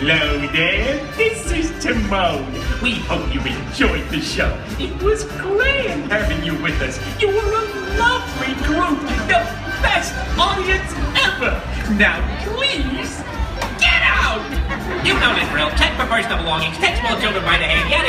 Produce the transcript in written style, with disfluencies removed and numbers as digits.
Hello there, this is Timon. We hope you enjoyed the show. It was grand having you with us. You were a lovely group, the best audience ever. Now please, get out! You know the drill. Check for personal belongings. Take small children by the hand. Yada